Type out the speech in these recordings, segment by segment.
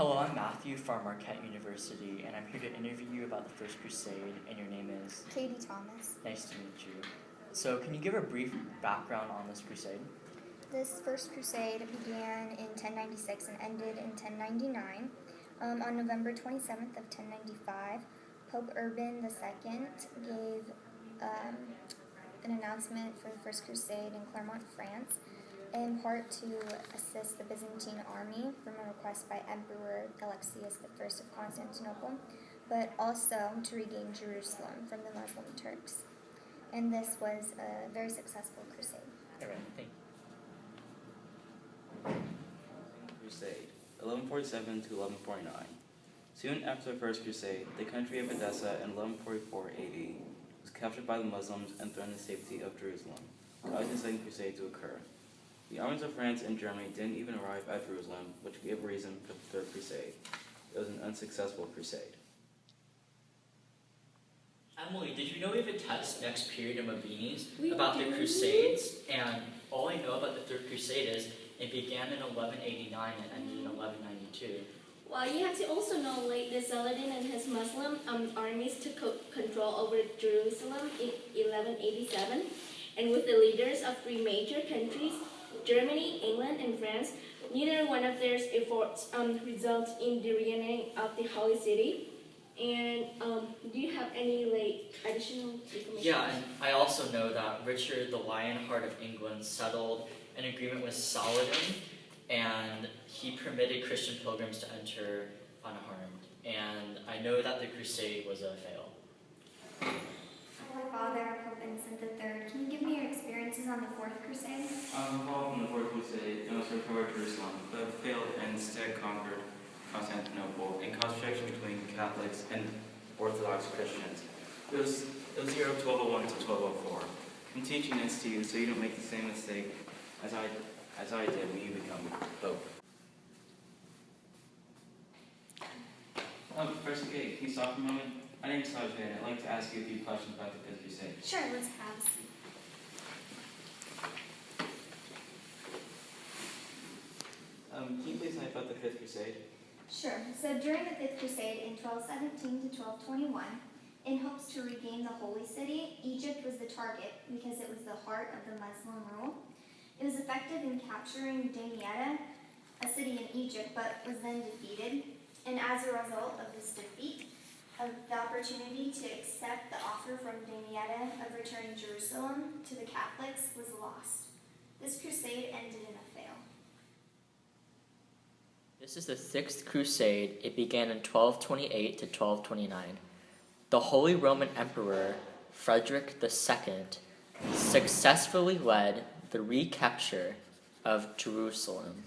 Hello, I'm Matthew from Marquette University, and I'm here to interview you about the First Crusade, and your name is? Kattie Thomas. Nice to meet you. So, can you give a brief background on this crusade? This First Crusade began in 1096 and ended in 1099. On November 27th of 1095, Pope Urban II gave an announcement for the First Crusade in Clermont, France, in part to assist the Byzantine army from a request by Emperor Alexius I of Constantinople, but also to regain Jerusalem from the Muslim Turks. And this was a very successful crusade. All right, thank you. Crusade, 1147 to 1149. Soon after the First Crusade, the country of Edessa in 1144 AD was captured by the Muslims and threatened the safety of Jerusalem, causing the Second Crusade to occur. The armies of France and Germany didn't even arrive at Jerusalem, which gave a reason for the Third Crusade. It was an unsuccessful crusade. Emily, did you know we have a test next period in Mabini's about the Crusades? And all I know about the Third Crusade is it began in 1189 and ended in 1192. Well, you have to also know the Saladin and his Muslim armies took control over Jerusalem in 1187, and with the leaders of three major countries, Germany, England, and France, neither one of their efforts resulted in the reuniting of the Holy City. And do you have any additional information? Yeah, and I also know that Richard the Lionheart of England settled an agreement with Saladin, and he permitted Christian pilgrims to enter unharmed. And I know that the crusade was a fail. Holy Father, Pope Innocent III, can you give me your experiences on the Fourth Crusade? Involved in the Fourth Crusade, it was recovered Jerusalem, but failed and instead conquered Constantinople and caused friction between Catholics and Orthodox Christians. It was the year of 1201 to 1204. I'm teaching this to you so you don't make the same mistake as I did when you become Pope. First, okay, can you stop for a moment? My name is Sajid, and I'd like to ask you a few questions about the Fifth Crusade. Sure, let's have a seat. Can you please tell me about the Fifth Crusade? Sure. So during the Fifth Crusade in 1217 to 1221, in hopes to regain the Holy City, Egypt was the target because it was the heart of the Muslim rule. It was effective in capturing Damietta, a city in Egypt, but was then defeated. And as a result of this defeat, the opportunity to accept the offer from Damietta of returning Jerusalem to the Catholics was lost. This crusade ended in a fail. This is the Sixth Crusade. It began in 1228 to 1229. The Holy Roman Emperor Frederick II successfully led the recapture of Jerusalem.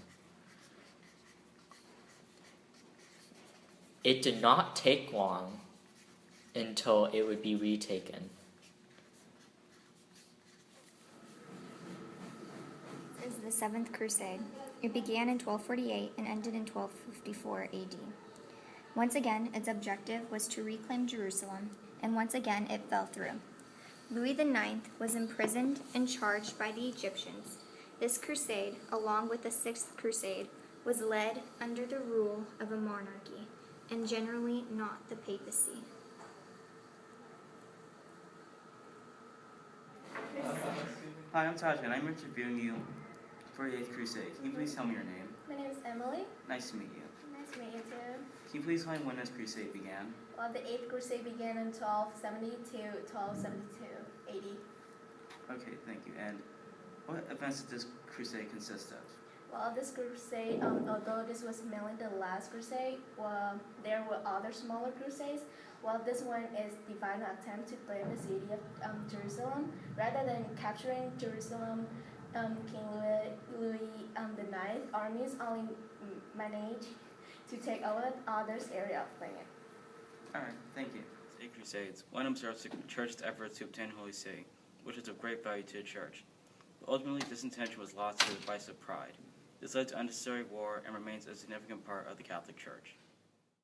It did not take long until it would be retaken. This is the Seventh Crusade. It began in 1248 and ended in 1254 AD. Once again, its objective was to reclaim Jerusalem, and once again it fell through. Louis IX was imprisoned and charged by the Egyptians. This crusade, along with the Sixth Crusade, was led under the rule of a monarchy, and generally not the papacy. Hi, I'm Taj, and I'm interviewing you for the Eighth Crusade. Can you please tell me your name? My name is Emily. Nice to meet you. Nice to meet you too. Can you please explain when this crusade began? Well, the Eighth Crusade began in 1270 to 1272 AD. Okay, thank you. And what events did this crusade consist of? Well, this crusade, although this was mainly the last crusade, there were other smaller crusades. Well, this one is the final attempt to claim the city of Jerusalem. Rather than capturing Jerusalem, King Louis IX armies only managed to take over others' area of land. All right, thank you. Eight Crusades. One observes the church's efforts to obtain Holy See, which is of great value to the church. But ultimately, this intention was lost to the vice of pride. This led to unnecessary war and remains a significant part of the Catholic Church.